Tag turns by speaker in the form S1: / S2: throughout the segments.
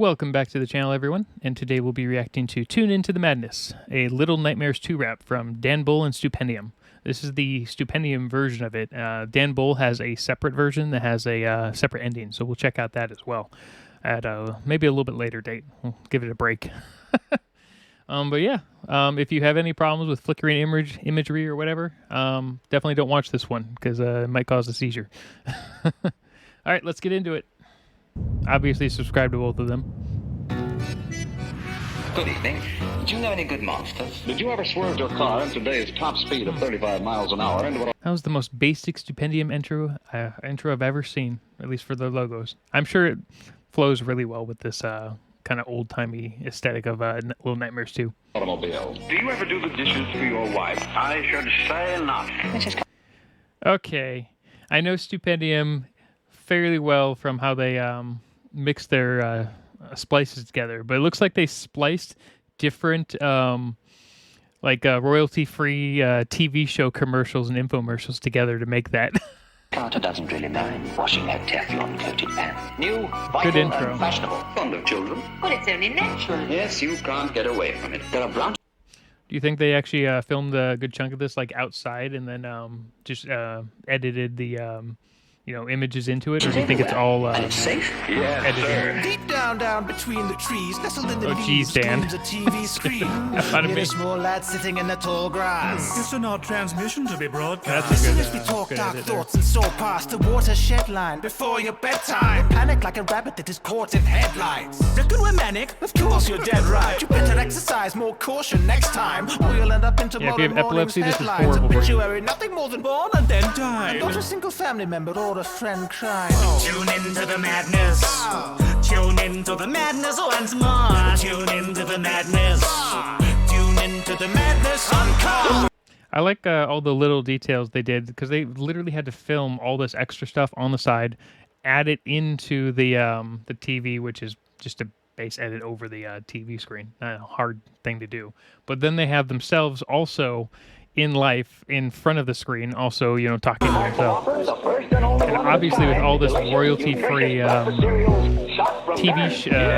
S1: Welcome back to the channel, everyone, and today we'll be reacting to Tune Into the Madness, a Little Nightmares 2 rap from Danbull and Stupendium. This is the Stupendium version of it. Danbull has a separate version that has a separate ending, so we'll check out that as well at maybe a little bit later date. We'll give it a break. But yeah, if you have any problems with flickering imagery or whatever, definitely don't watch this one because it might cause a seizure. All right, let's get into it. Obviously, subscribe to both of them.
S2: Good evening. Do you know any good monsters?
S3: Did you ever swerve your car at today's top speed of 35 miles an hour into what?
S1: That was the most basic Stupendium intro I've ever seen, at least for the logos. I'm sure it flows really well with this kind of old-timey aesthetic of Little Nightmares 2.
S3: Automobile.
S4: Do you ever do the dishes for your wife? I should say not.
S1: Okay, I know Stupendium fairly well from how they mix their splices together, but it looks like they spliced different royalty-free TV show commercials and infomercials together to make that.
S2: Carter doesn't really mind washing that Teflon-coated pan. New,
S1: Good
S2: vital,
S1: intro.
S2: and fashionable. Fond of children?
S5: Well, it's only natural.
S2: Yes, you can't get away from it. There are branches.
S1: Do you think they actually filmed a good chunk of this like outside and then just edited the images into it, or do you think it's all
S2: safe?
S4: Yes,
S1: edited?
S4: sir.
S6: Deep down between the trees, nestled in the
S1: Oh,
S6: leaves,
S1: geez, Dan.
S6: gleams a TV screen.
S1: Pardon
S6: Hear
S1: me.
S6: a small lad sitting in the tall grass.
S7: It's an odd transmission to be broadcast.
S1: That's a
S6: Listen
S1: good,
S6: as we talk
S1: good
S6: dark
S1: edit there.
S6: thoughts and soar past the watershed line before your bedtime. Panic like a rabbit that is caught in headlights. Reckon we're manic? Of course you're dead right. You better exercise more caution next time, or you'll end up into
S1: Yeah, if you
S6: modern
S1: have
S6: morning's
S1: epilepsy, this is
S6: headlines.
S1: horrible for you.
S6: Obituary, nothing more than born and then died. Not a single family member or a friend cried.
S7: Tune into the madness. Tune into the madness once more. Tune into the madness.
S6: Tune into the madness on call.
S1: I like all the little details they did because they literally had to film all this extra stuff on the side, add it into the TV, which is just a base edit over the TV screen. Not a hard thing to do. But then they have themselves also in life in front of the screen, also talking to themselves. And obviously, with all this royalty-free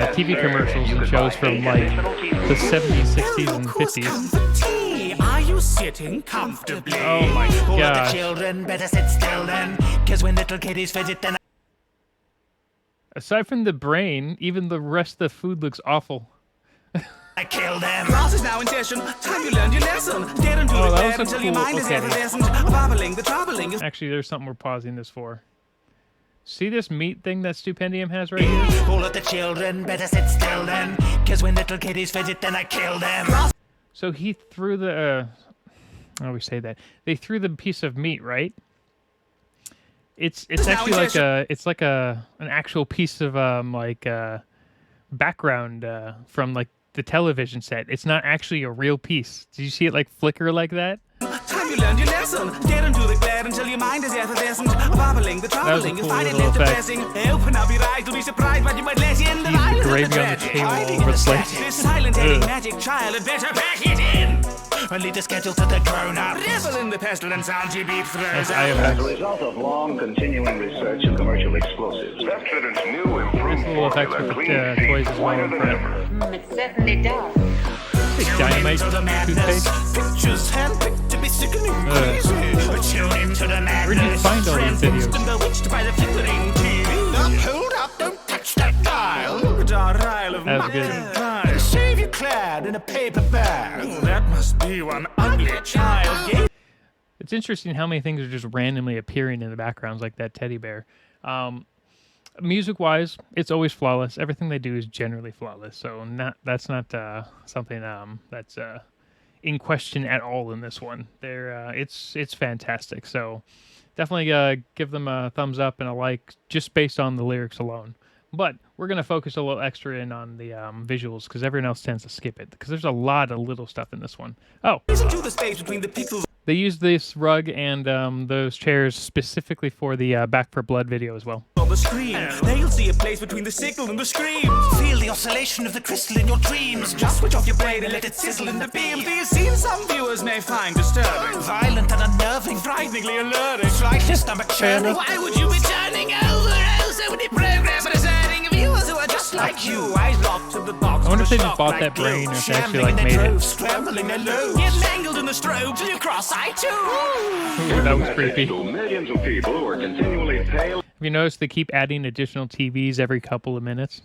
S1: TV commercials and shows from like the 70s, 60s, and 50s.
S7: Are you sitting comfortably?
S1: Oh my
S6: All of the
S1: gosh!
S6: children better sit still then, 'cause when little kitties fidget then
S1: Aside from the brain, even the rest of the food looks awful.
S6: I kill them.
S7: Class is now in session. Time you learned your lesson. Get into
S1: Oh,
S7: the
S1: that
S7: bed
S1: was a
S7: until your
S1: cool-
S7: mind is
S1: okay.
S7: effervescent. Bobbling, the troubling is
S1: Actually, there's something we're pausing this for. See this meat thing that Stupendium has right here?
S6: All of the children better sit still then, 'cause when little kitties fidget then I kill them.
S1: So he threw the. I always say that they threw the piece of meat, right? It's actually like an actual piece of background from like the television set. It's not actually a real piece. Did you see it like flicker like that?
S7: time you learned your lesson. Get into the glare until your mind is effervescent. Bobbling, the troubling, you
S1: cool
S7: find it
S1: little
S7: less
S1: effect.
S7: depressing. Open up your eyes, you'll be surprised what you might let in. The violence of
S1: Gravy
S7: the
S1: on the
S7: tragic.
S1: table
S7: Hiding
S1: over
S7: in the
S1: the plate.
S7: static. This silent heading
S1: Ugh.
S7: magic child had better pack it in.
S6: Only the schedule to the grown-ups.
S7: Revel in the pestilence sound you beat throws
S1: That's
S7: out.
S3: As a result of long continuing research in commercial explosives,
S4: Pepsodent's new improved
S1: There's little effects
S4: formula
S1: with the
S4: cleans
S1: toys
S4: teeth
S1: as well
S4: whiter
S1: in
S4: than
S1: front.
S4: ever.
S5: It certainly does.
S1: Big dynamite
S7: Into the
S1: toothpaste.
S6: Pictures handpicked to be sickening crazy.
S7: Tune into the madness.
S1: Where'd you find all these videos?
S7: And bewitched by the flickering TV.
S6: Up, hold up, don't touch that dial.
S7: Look at our Isle of
S1: That was
S7: muck
S1: good.
S7: and pie.
S6: Shave you clad in a paper bag.
S7: Oh, that must be one ugly child. Gay
S1: It's interesting how many things are just randomly appearing in the backgrounds, like that teddy bear. Music-wise, it's always flawless. Everything they do is generally flawless. So that's not something that's in question at all in this one. It's fantastic. So definitely give them a thumbs up and a like just based on the lyrics alone. But we're going to focus a little extra in on the visuals because everyone else tends to skip it because there's a lot of little stuff in this one. Oh,
S7: into the space between the pixels.
S1: they used this rug and those chairs specifically for the Back for Blood video as well.
S7: On the screen, there you'll see a place between the signal and the scream.
S6: Feel the oscillation of the crystal in your dreams.
S7: Just switch off your brain and let it sizzle in the beam. These scenes some viewers may find disturbing,
S6: Violent and unnerving.
S7: frighteningly alluring.
S6: Slightly stomach churning.
S7: Why would you be turning over so many programs and deserting viewers who are just
S6: like you, eyes locked to the box.
S1: I wonder if they just
S6: Shocked
S1: bought
S6: like
S1: that
S6: glue.
S1: brain or if they actually
S6: Shambling
S1: like
S6: in their
S1: made it.
S6: drove, scrambling their loads. Get mangled in the strobe till you cross-eye too.
S1: Ooh, that was creepy.
S4: To millions of people who are continually pale.
S1: Have you noticed they keep adding additional TVs every couple of minutes?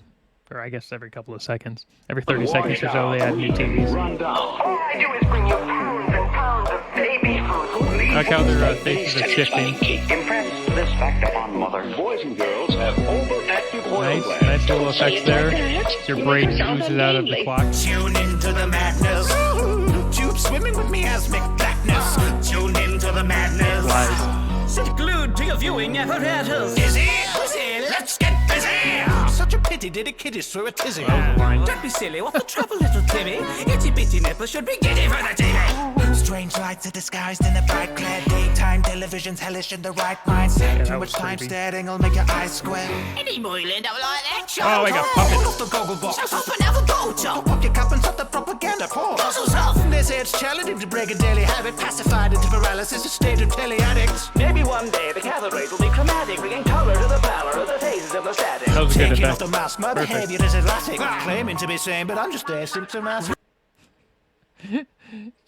S1: Or I guess every couple of seconds. Every 30 seconds or so they add new TVs.
S4: Run down.
S5: All I do is bring you pounds and pounds of baby food.
S1: Look how their faces are shifting.
S2: Impress this fact upon mother.
S4: Boys and girls have overactive oil
S1: Nice,
S4: glands.
S1: nice little effects there. Your brain oozes out of the clock.
S6: Tune into the madness. Tube swimming with me as McBlackness. Tune into the madness.
S1: Lies.
S6: Sit glued to your viewing apparatus. Dizzy, let's get busy. Such a pity did a kitty through a tizzy. Don't be silly, what's the trouble, little Timmy? Itty bitty nipples should be giddy for the TV. Strange lights are disguised in a bright glare. Daytime television's hellish in the right mindset. Too much time staring will make your eyes square.
S7: Any Moyland, I like that show.
S1: Oh, I got
S6: Pull
S1: puppets.
S6: off the goggle box.
S7: So up another go-to.
S6: Pop your cup and stop the propaganda pour.
S7: Puzzles off.
S6: They say it's challenging to break a daily habit. Pacified into paralysis, a state of teleaddicts.
S8: Maybe one day the cathode rays will be chromatic, bringing color to the pallor of the phases of the static.
S1: That was a good
S6: Taking off
S1: effect.
S6: the mask, my
S1: Perfect.
S6: behavior is erratic. Claiming to be sane, but I'm just asymptomatic.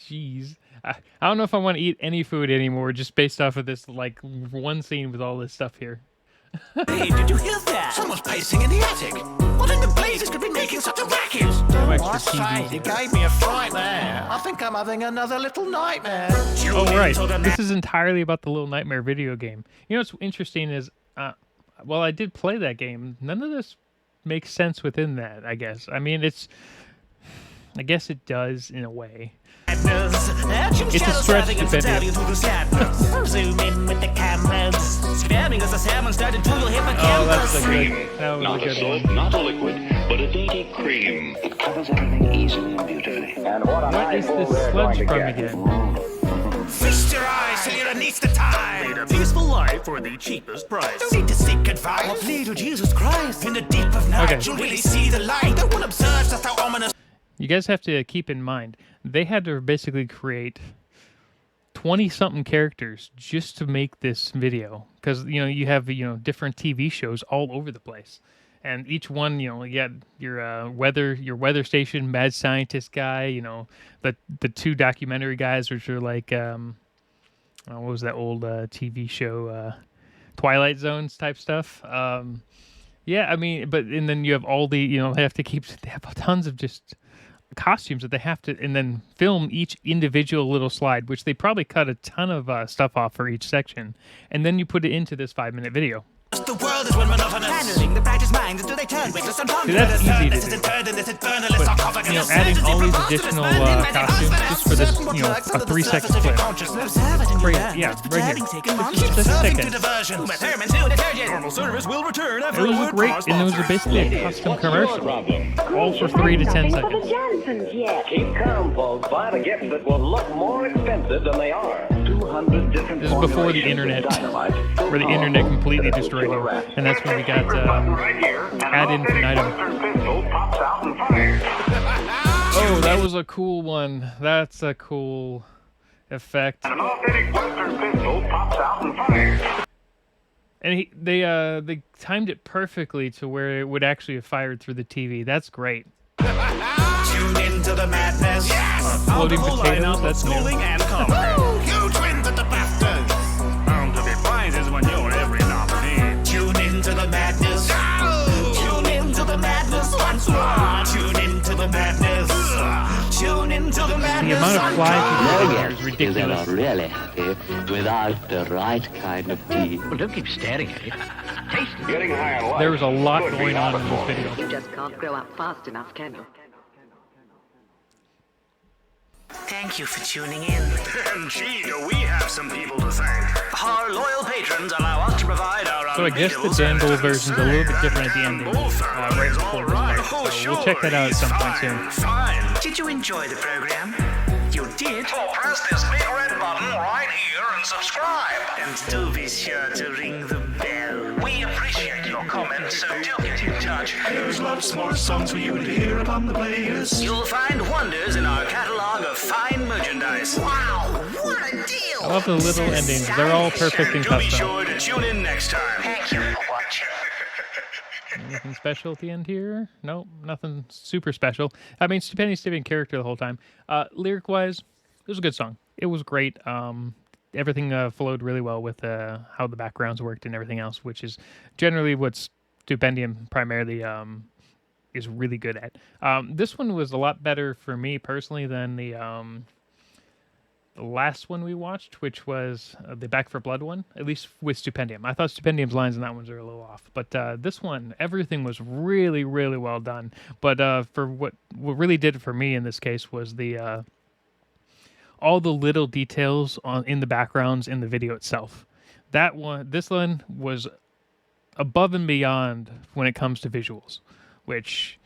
S1: Jeez. I don't know if I want to eat any food anymore just based off of this, like, one scene with all this stuff here.
S6: Hey, did you hear that? Someone's pacing in the attic. What in the blazes could be making such a racket?
S1: No extra
S6: Last
S1: TVs
S6: night, it
S1: there.
S6: gave me a fright there. I think I'm having another little nightmare.
S1: Oh, right. This is entirely about the Little Nightmare video game. You know what's interesting is, well, I did play that game. None of this makes sense within that, I guess. I mean, I guess it does in a way.
S6: It's
S1: a stretch, Stupendium.
S6: Zoom in with the cameras. Spamming as the salmon started to
S1: Oh, that was a
S4: Not a
S1: good
S4: soap,
S1: one.
S4: not a liquid, but a dainty cream.
S2: It covers everything easily and beautifully.
S3: And what an
S1: What is
S3: eyeful
S1: this
S3: they're going
S1: sludge
S3: to
S1: from
S3: get.
S1: again?
S6: Feast your eyes till you're beneath the time.
S7: Lead a peaceful life for the cheapest price.
S6: Don't need to seek advice. Lead to Jesus Christ. In the deep of night,
S1: Okay.
S6: you'll really see the light. No one observes just how ominous.
S1: You guys have to keep in mind, they had to basically create 20-something characters just to make this video. Because, you have, different TV shows all over the place. And each one, you got your weather station, mad scientist guy, the two documentary guys, which are like, what was that old TV show, Twilight Zones type stuff. Yeah, I mean, and then you have all the, they have tons of just costumes that they have to, and then film each individual little slide, which they probably cut a ton of stuff off for each section, and then you put it into this 5-minute video.
S6: The world is one monotonous.
S7: Handling the brightest minds until they turn witless and
S1: See, that's easy to do.
S6: But,
S1: Adding all these additional costumes just for this, a 3-second clip. Great, yeah, right here. Just a second.
S7: Normal service will return
S1: It
S7: after a
S1: was
S7: word
S1: great,
S7: pause.
S1: and it was basically a custom commercial, all for 3 to 10 seconds.
S5: Johnsons yet.
S3: Keep calm, folks. Buy the gifts that will look more expensive than they are. 200 different
S1: This is before the
S3: formulations of
S1: internet,
S3: dynamite.
S1: where the internet completely destroyed you, and that's when we got ad infinitum.
S4: Pistol pops out and fires.
S1: Oh, that was a cool one. That's a cool effect.
S4: An authentic Western pistol pops out and fires.
S1: And they timed it perfectly to where it would actually have fired through the TV. That's great.
S6: Tune into the madness. Yes!
S1: Floating potatoes, that's new.
S7: schooling and comedy.
S6: Huge wins at the BAFTAs.
S7: Bound to be prizes when you're every nominee.
S6: Tune into the madness. Tune into the madness once more. Tune into the madness. Tune into the madness.
S1: The amount of flies you
S2: No
S1: can get
S2: one
S1: is
S2: is ever
S1: ridiculous.
S2: really happy without the right kind of tea.
S8: Well, don't keep staring at it. Taste it.
S4: Getting high on life.
S1: There was a lot
S4: could be
S1: going on in
S4: harmful.
S1: this video.
S5: You just can't grow up fast enough, can you?
S6: Thank you for tuning in.
S7: And gee, do we have some people to thank. Our loyal patrons allow us to provide our
S1: So I guess the Danbull version's a little bit different at the ending, right before this part. So we'll check that out at some point soon.
S7: Fine.
S6: Did you enjoy the program? You did?
S7: So press this big red button right here and subscribe.
S6: And do be sure to ring the bell.
S7: We appreciate your comments, so do get in touch.
S6: There's lots more songs for you to hear upon the playlist.
S7: You'll find wonders in our catalog of fine merchandise.
S5: Wow, what a deal!
S1: I love the little endings. They're all perfect and
S7: Do be
S1: custom.
S7: sure to tune in next time.
S5: Thank you for watching.
S1: Anything special at the end here? Nope, nothing super special. I mean, Stupendium stayed in character the whole time. Lyric-wise, it was a good song. It was great. Everything flowed really well with how the backgrounds worked and everything else, which is generally what Stupendium primarily is really good at. This one was a lot better for me personally than the last one we watched, which was the Back for Blood one, at least with Stupendium. I thought Stupendium's lines in that ones are a little off, but this one, everything was really, really well done. But for what really did it for me in this case was the all the little details in the backgrounds in the video itself. This one was above and beyond when it comes to visuals, which,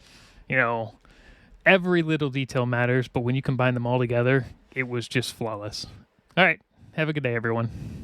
S1: every little detail matters, but when you combine them all together, it was just flawless. All right. Have a good day, everyone.